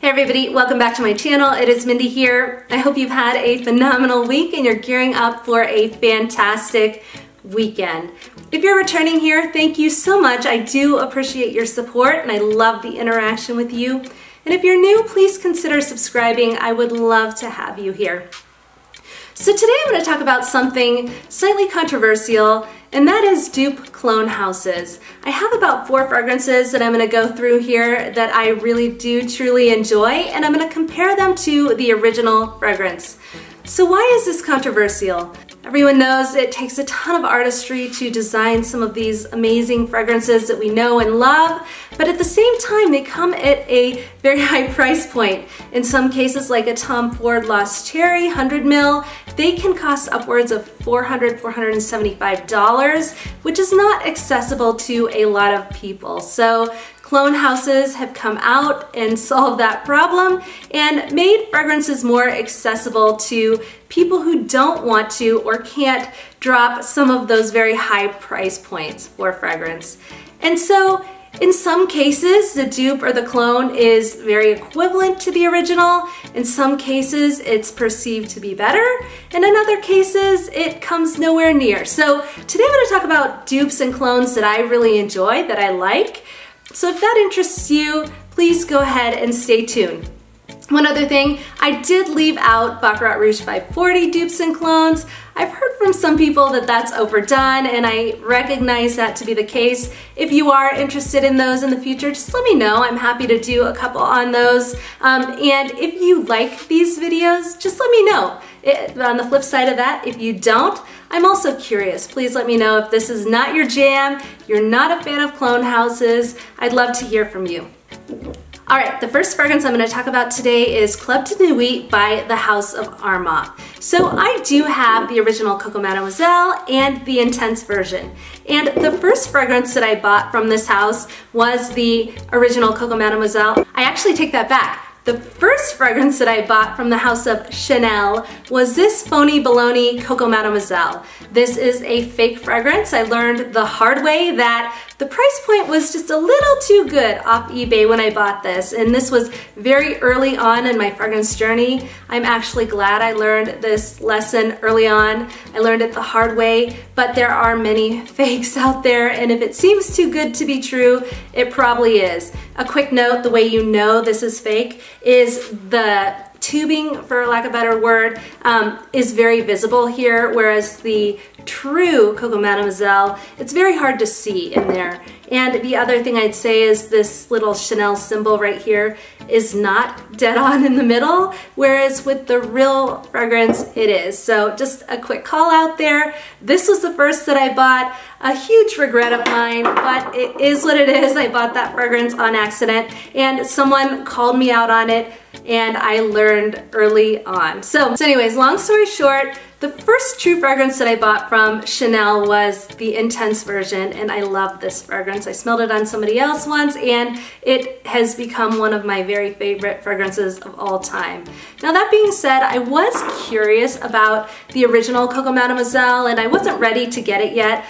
Hey everybody, welcome back to my channel. It is Mindy here. I hope you've had a phenomenal week and you're gearing up for a fantastic weekend. If you're returning here, thank you so much. I do appreciate your support and I love the interaction with you. And if you're new, please consider subscribing. I would love to have you here. So today I'm going to talk about something slightly controversial, and that is dupe clone houses. I have about 4 fragrances that I'm going to go through here that I really do truly enjoy, and I'm going to compare them to the original fragrance. So why is this controversial? Everyone knows it takes a ton of artistry to design some of these amazing fragrances that we know and love, but at the same time they come at a very high price point. In some cases, like a Tom Ford Lost Cherry 100 ml, they can cost upwards of $475, which is not accessible to a lot of people. So clone houses have come out and solved that problem and made fragrances more accessible to people who don't want to or can't drop some of those very high price points for fragrance. And so in some cases, the dupe or the clone is very equivalent to the original. In some cases, it's perceived to be better. And in other cases, it comes nowhere near. So today I'm going to talk about dupes and clones that I really enjoy, that I like. So if that interests you, please go ahead and stay tuned. One other thing, I did leave out Baccarat Rouge 540 dupes and clones. I've heard from some people that that's overdone, and I recognize that to be the case. If you are interested in those in the future, just let me know. I'm happy to do a couple on those. And if you like these videos, just let me know. On the flip side of that, if you don't, I'm also curious. Please let me know if this is not your jam, you're not a fan of clone houses. I'd love to hear from you. All right, the first fragrance I'm going to talk about today is Club de Nuit by the House of Armand. So I do have the original Coco Mademoiselle and the Intense version. And the first fragrance that I bought from this house was the original Coco Mademoiselle. I actually take that back. The first fragrance that I bought from the House of Chanel was this Phony Baloney Coco Mademoiselle. This is a fake fragrance. I learned the hard way that the price point was just a little too good off eBay when I bought this, and this was very early on in my fragrance journey. I'm actually glad I learned this lesson early on. I learned it the hard way, but there are many fakes out there, and if it seems too good to be true, it probably is. A quick note, the way you know this is fake is the tubing, for lack of a better word, is very visible here, whereas the true Coco Mademoiselle, it's very hard to see in there. And the other thing I'd say is this little Chanel symbol right here is not dead on in the middle, whereas with the real fragrance it is. So just a quick call out there. This was the first that I bought. A huge regret of mine, but it is what it is. I bought that fragrance on accident and someone called me out on it and I learned early on. So anyways, long story short, the first true fragrance that I bought from Chanel was the Intense version, and I love this fragrance. I smelled it on somebody else once, and it has become one of my very favorite fragrances of all time. Now that being said, I was curious about the original Coco Mademoiselle, and I wasn't ready to get it yet.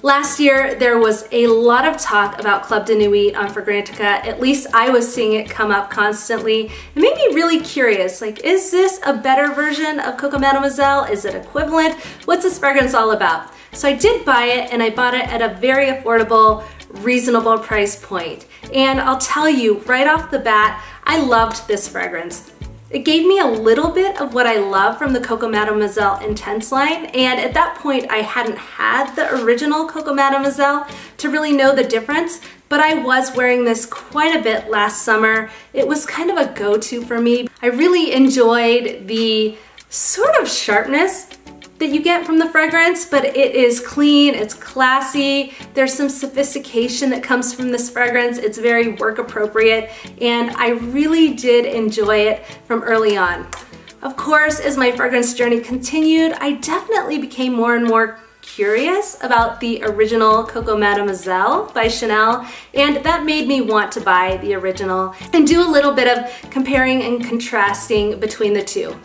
Last year, there was a lot of talk about Club de Nuit on Fragrantica. At least I was seeing it come up constantly. It made me really curious, like, is this a better version of Coco Mademoiselle? Is it equivalent? What's this fragrance all about? So I did buy it, and I bought it at a very affordable, reasonable price point. And I'll tell you, right off the bat, I loved this fragrance. It gave me a little bit of what I love from the Coco Mademoiselle Intense line, and at that point I hadn't had the original Coco Mademoiselle to really know the difference, but I was wearing this quite a bit last summer. It was kind of a go-to for me. I really enjoyed the sort of sharpness that you get from the fragrance, but it is clean, it's classy, there's some sophistication that comes from this fragrance, it's very work appropriate, and I really did enjoy it from early on. Of course, as my fragrance journey continued, I definitely became more and more curious about the original Coco Mademoiselle by Chanel, and that made me want to buy the original and do a little bit of comparing and contrasting between the two.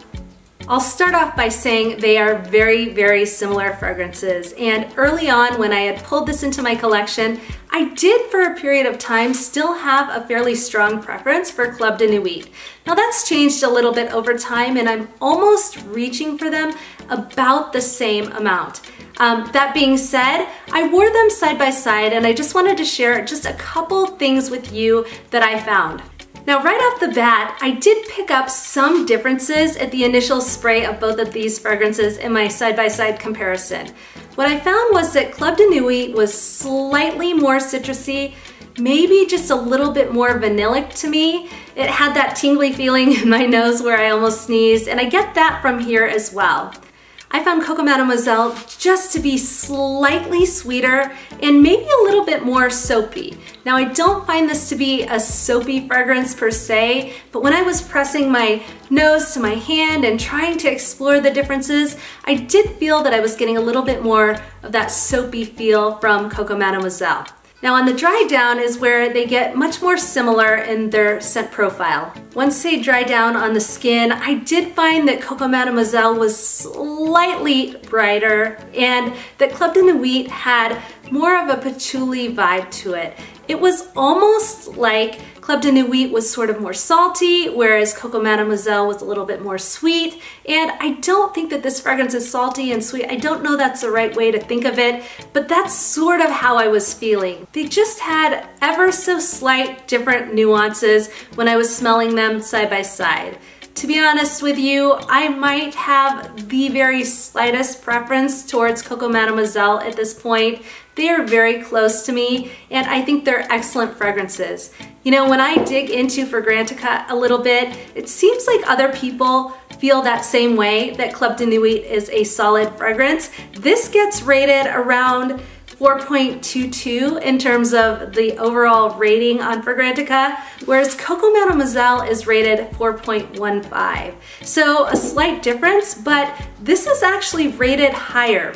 I'll start off by saying they are very, very similar fragrances. And early on when I had pulled this into my collection, I did for a period of time still have a fairly strong preference for Club de Nuit. Now that's changed a little bit over time and I'm almost reaching for them about the same amount. That being said, I wore them side by side and I just wanted to share just a couple things with you that I found. Now right off the bat, I did pick up some differences at the initial spray of both of these fragrances in my side-by-side comparison. What I found was that Club de Nuit was slightly more citrusy, maybe just a little bit more vanillic to me. It had that tingly feeling in my nose where I almost sneezed, and I get that from here as well. I found Coco Mademoiselle just to be slightly sweeter and maybe a little bit more soapy. Now I don't find this to be a soapy fragrance per se, but when I was pressing my nose to my hand and trying to explore the differences, I did feel that I was getting a little bit more of that soapy feel from Coco Mademoiselle. Now on the dry down is where they get much more similar in their scent profile. Once they dry down on the skin, I did find that Coco Mademoiselle was slightly brighter and that Club de Nuit had more of a patchouli vibe to it. It was almost like Club de Nuit was sort of more salty, whereas Coco Mademoiselle was a little bit more sweet. And I don't think that this fragrance is salty and sweet. I don't know that's the right way to think of it, but that's sort of how I was feeling. They just had ever so slight different nuances when I was smelling them side by side. To be honest with you, I might have the very slightest preference towards Coco Mademoiselle at this point. They are very close to me, and I think they're excellent fragrances. You know, when I dig into Fragrantica a little bit, it seems like other people feel that same way, that Club de Nuit is a solid fragrance. This gets rated around 4.22 in terms of the overall rating on Fragrantica, whereas Coco Mademoiselle is rated 4.15. So a slight difference, but this is actually rated higher.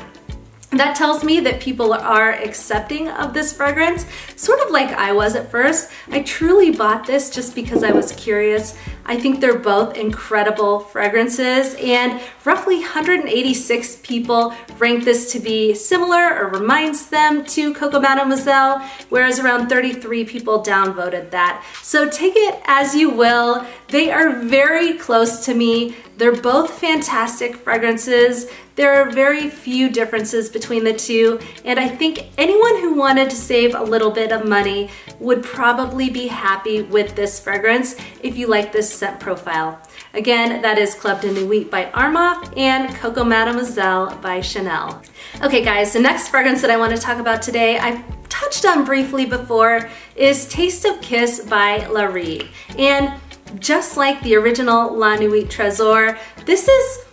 That tells me that people are accepting of this fragrance, sort of like I was at first. I truly bought this just because I was curious. I think they're both incredible fragrances, and roughly 186 people rank this to be similar or reminds them to Coco Mademoiselle, whereas around 33 people downvoted that. So take it as you will. They are very close to me. They're both fantastic fragrances. There are very few differences between the two, and I think anyone who wanted to save a little bit of money would probably be happy with this fragrance if you like this scent profile. Again, that is Club de Nuit by Armaf and Coco Mademoiselle by Chanel. Okay guys, the next fragrance that I want to talk about today, I've touched on briefly before, is Taste of Kiss by La Rive. And just like the original La Nuit Trésor, this is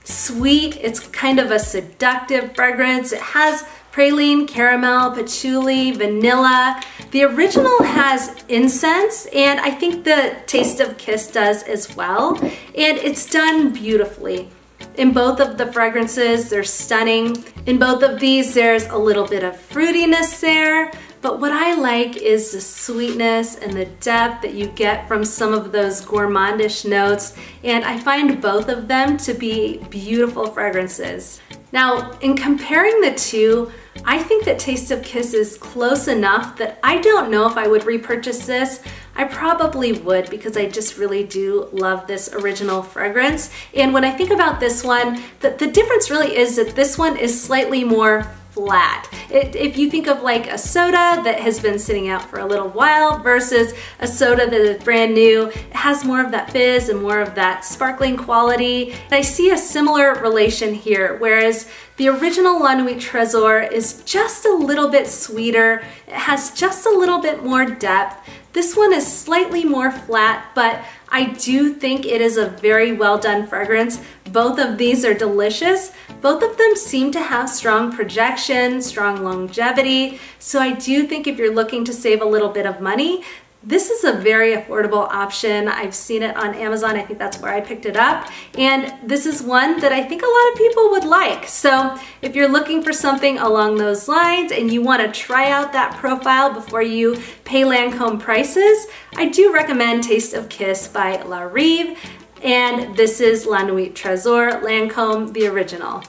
sweet. It's kind of a seductive fragrance. It has praline, caramel, patchouli, vanilla. The original has incense, and I think the Taste of Kiss does as well. And it's done beautifully. In both of the fragrances, they're stunning. In both of these, there's a little bit of fruitiness there. But what I like is the sweetness and the depth that you get from some of those gourmandish notes, and I find both of them to be beautiful fragrances. Now, in comparing the two, I think that Taste of Kiss is close enough that I don't know if I would repurchase this. I probably would, because I just really do love this original fragrance. And when I think about this one, the difference really is that this one is slightly more flat. If you think of like a soda that has been sitting out for a little while versus a soda that is brand new, it has more of that fizz and more of that sparkling quality. And I see a similar relation here, whereas the original La Nuit Trésor is just a little bit sweeter. It has just a little bit more depth. This one is slightly more flat, but I do think it is a very well done fragrance. Both of these are delicious. Both of them seem to have strong projection, strong longevity. So I do think if you're looking to save a little bit of money, this is a very affordable option. I've seen it on Amazon. I think that's where I picked it up. And this is one that I think a lot of people would like. So if you're looking for something along those lines and you want to try out that profile before you pay Lancome prices, I do recommend Taste of Kiss by La Rive. and this is La Nuit Trésor Lancôme, the original.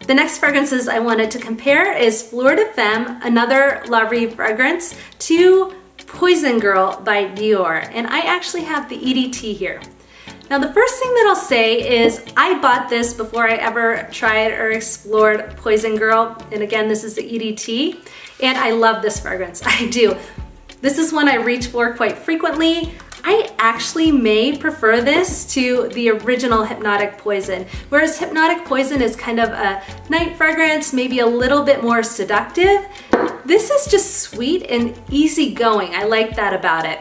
The next fragrances I wanted to compare is Fleur de Femme, another La Rive fragrance, to Poison Girl by Dior, and I actually have the EDT here. Now the first thing that I'll say is I bought this before I ever tried or explored Poison Girl, and again this is the EDT, and I love this fragrance, I do. This is one I reach for quite frequently. I actually may prefer this to the original Hypnotic Poison. Whereas Hypnotic Poison is kind of a night fragrance, maybe a little bit more seductive. This is just sweet and easygoing. I like that about it.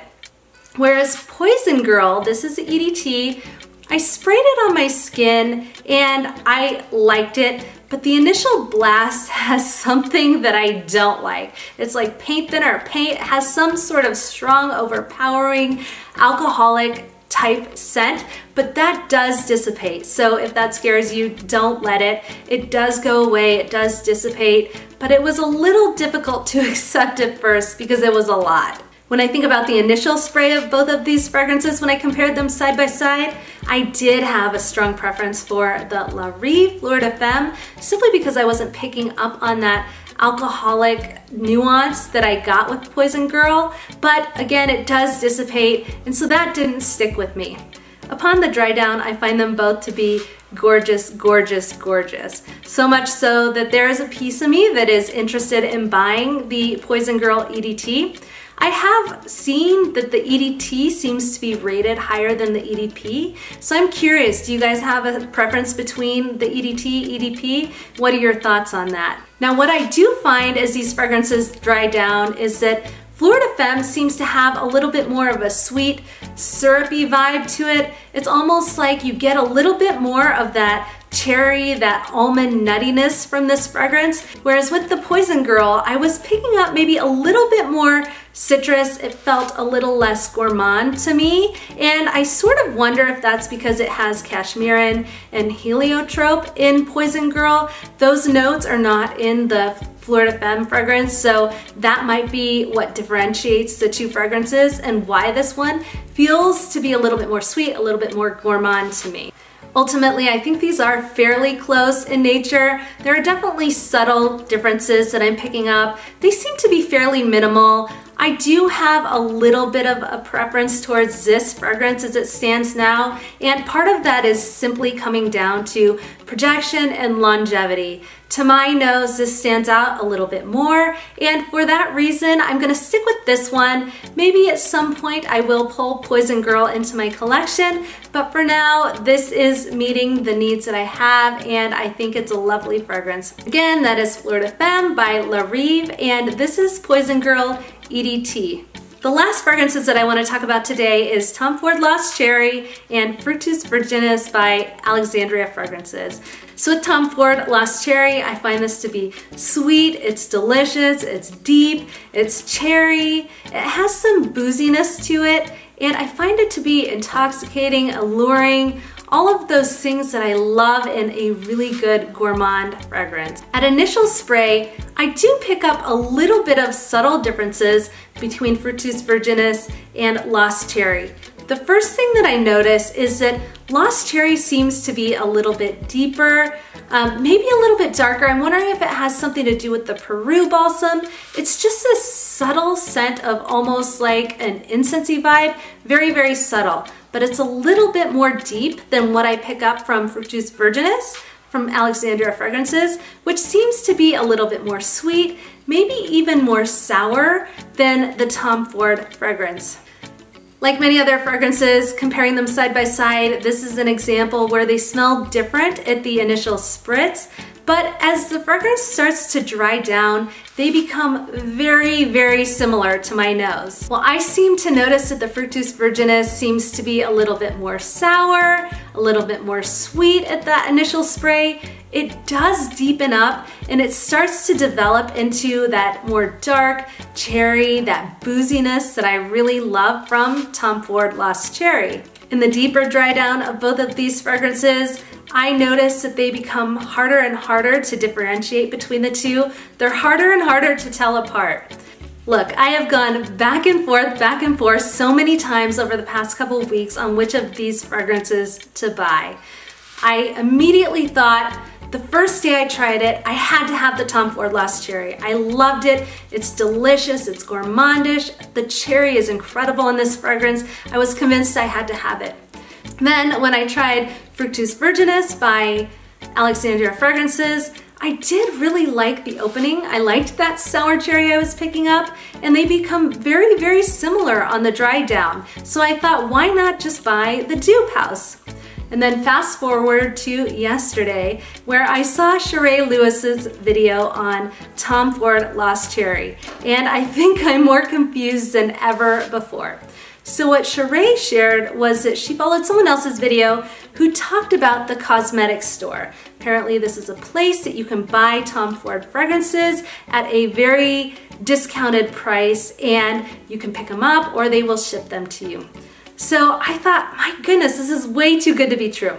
Whereas Poison Girl, this is the EDT, I sprayed it on my skin and I liked it, but the initial blast has something that I don't like. It's like paint thinner. Paint has some sort of strong, overpowering, alcoholic type scent, but that does dissipate. So if that scares you, don't let it. It does go away, it does dissipate, but it was a little difficult to accept at first because it was a lot. When I think about the initial spray of both of these fragrances, when I compared them side by side, I did have a strong preference for the La Rive Fleur de Femme, simply because I wasn't picking up on that alcoholic nuance that I got with Poison Girl, but again, it does dissipate, and so that didn't stick with me. Upon the dry down, I find them both to be gorgeous, gorgeous, gorgeous. So much so that there is a piece of me that is interested in buying the Poison Girl EDT. I have seen that the EDT seems to be rated higher than the EDP, so I'm curious, do you guys have a preference between the EDT, EDP? What are your thoughts on that? Now what I do find as these fragrances dry down is that Fleur de Femme seems to have a little bit more of a sweet, syrupy vibe to it. It's almost like you get a little bit more of that cherry, that almond nuttiness from this fragrance. Whereas with the Poison Girl, I was picking up maybe a little bit more citrus. It felt a little less gourmand to me. And I sort of wonder if that's because it has cashmeran and heliotrope in Poison Girl. Those notes are not in the Fleur de Femme fragrance, so that might be what differentiates the two fragrances and why this one feels to be a little bit more sweet, a little bit more gourmand to me. Ultimately, I think these are fairly close in nature. There are definitely subtle differences that I'm picking up. They seem to be fairly minimal. I do have a little bit of a preference towards this fragrance as it stands now, and part of that is simply coming down to projection and longevity. To my nose, this stands out a little bit more, and for that reason, I'm gonna stick with this one. Maybe at some point I will pull Poison Girl into my collection, but for now, this is meeting the needs that I have, and I think it's a lovely fragrance. Again, that is Fleur de Femme by La Rive, and this is Poison Girl EDT. The last fragrances that I want to talk about today is Tom Ford Lost Cherry and Fructus Virginis by Alexandria Fragrances. So with Tom Ford Lost Cherry, I find this to be sweet, it's delicious, it's deep, it's cherry, it has some booziness to it, and I find it to be intoxicating, alluring, all of those things that I love in a really good gourmand fragrance. At initial spray, I do pick up a little bit of subtle differences between Fructus Virginis and Lost Cherry. The first thing that I notice is that Lost Cherry seems to be a little bit deeper, maybe a little bit darker. I'm wondering if it has something to do with the Peru balsam. It's just a subtle scent of almost like an incensey vibe, very, very subtle. But it's a little bit more deep than what I pick up from Fructus Virginis from Alexandria Fragrances, which seems to be a little bit more sweet, maybe even more sour than the Tom Ford fragrance. Like many other fragrances, comparing them side by side, this is an example where they smell different at the initial spritz, but as the fragrance starts to dry down, they become very, very similar to my nose. Well, I seem to notice that the Fructus Virginis seems to be a little bit more sour, a little bit more sweet at that initial spray. It does deepen up and it starts to develop into that more dark cherry, that booziness that I really love from Tom Ford Lost Cherry. In the deeper dry down of both of these fragrances, I notice that they become harder and harder to differentiate between the two. They're harder and harder to tell apart. Look, I have gone back and forth so many times over the past couple of weeks on which of these fragrances to buy. I immediately thought, the first day I tried it, I had to have the Tom Ford Lost Cherry. I loved it. It's delicious. It's gourmandish. The cherry is incredible in this fragrance. I was convinced I had to have it. Then when I tried Fructus Virginis by Alexandria Fragrances, I did really like the opening. I liked that sour cherry I was picking up, and they become very, very similar on the dry down. So I thought, why not just buy the Dupe House? And then fast forward to yesterday, where I saw Sheree Lewis's video on Tom Ford Lost Cherry, and I think I'm more confused than ever before. So what Sheree shared was that she followed someone else's video who talked about the cosmetic store. Apparently this is a place that you can buy Tom Ford fragrances at a very discounted price, and you can pick them up or they will ship them to you. So I thought, my goodness, this is way too good to be true.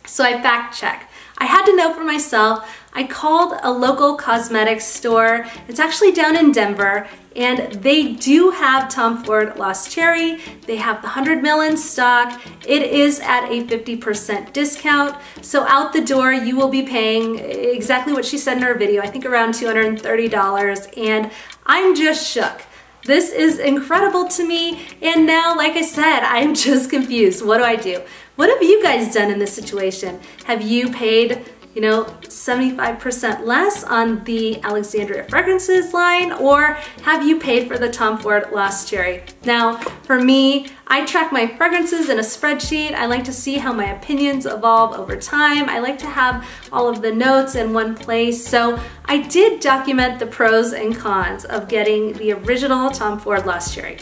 So I fact checked. I had to know for myself. I called a local cosmetics store. It's actually down in Denver, and they do have Tom Ford Lost Cherry. They have the 100 ml in stock. It is at a 50% discount. So out the door, you will be paying exactly what she said in her video, I think around $230, and I'm just shook. This is incredible to me, and now, like I said, I'm just confused. What do I do? What have you guys done in this situation? Have you paid, 75% less on the Alexandria Fragrances line, or have you paid for the Tom Ford Lost Cherry? Now, for me, I track my fragrances in a spreadsheet. I like to see how my opinions evolve over time. I like to have all of the notes in one place. So I did document the pros and cons of getting the original Tom Ford Lost Cherry.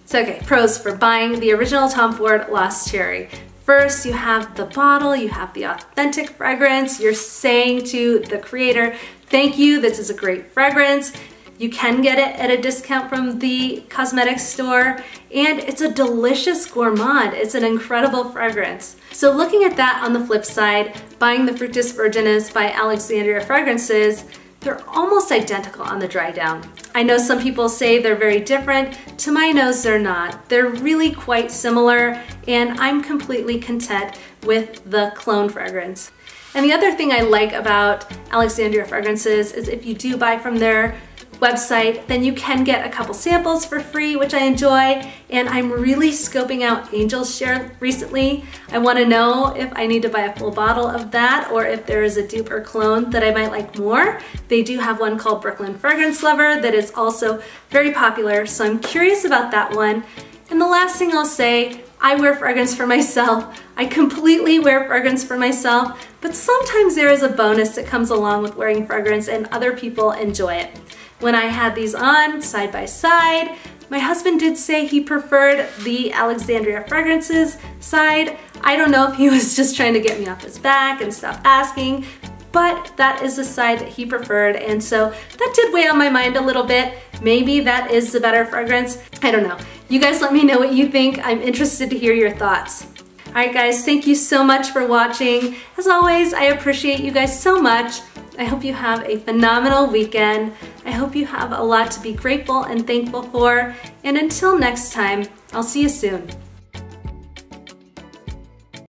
So okay, pros for buying the original Tom Ford Lost Cherry. First, you have the bottle, you have the authentic fragrance. You're saying to the creator, thank you, this is a great fragrance. You can get it at a discount from the cosmetics store, and it's a delicious gourmand. It's an incredible fragrance. So looking at that on the flip side, buying the Fructus Virginis by Alexandria Fragrances, they're almost identical on the dry down. I know some people say they're very different. To my nose, they're not. They're really quite similar, and I'm completely content with the clone fragrance. And the other thing I like about Alexandria Fragrances is if you do buy from their website, then you can get a couple samples for free, which I enjoy, and I'm really scoping out Angel's Share recently. I want to know if I need to buy a full bottle of that or if there is a dupe or clone that I might like more. They do have one called Brooklyn Fragrance Lover that is also very popular, so I'm curious about that one. And the last thing I'll say, I wear fragrance for myself. I completely wear fragrance for myself, but sometimes there is a bonus that comes along with wearing fragrance and other people enjoy it. When I had these on side by side, my husband did say he preferred the Alexandria Fragrances side. I don't know if he was just trying to get me off his back and stop asking, but that is the side that he preferred, and so that did weigh on my mind a little bit. Maybe that is the better fragrance. I don't know. You guys let me know what you think. I'm interested to hear your thoughts. All right, guys, thank you so much for watching. As always, I appreciate you guys so much. I hope you have a phenomenal weekend. I hope you have a lot to be grateful and thankful for. And until next time, I'll see you soon.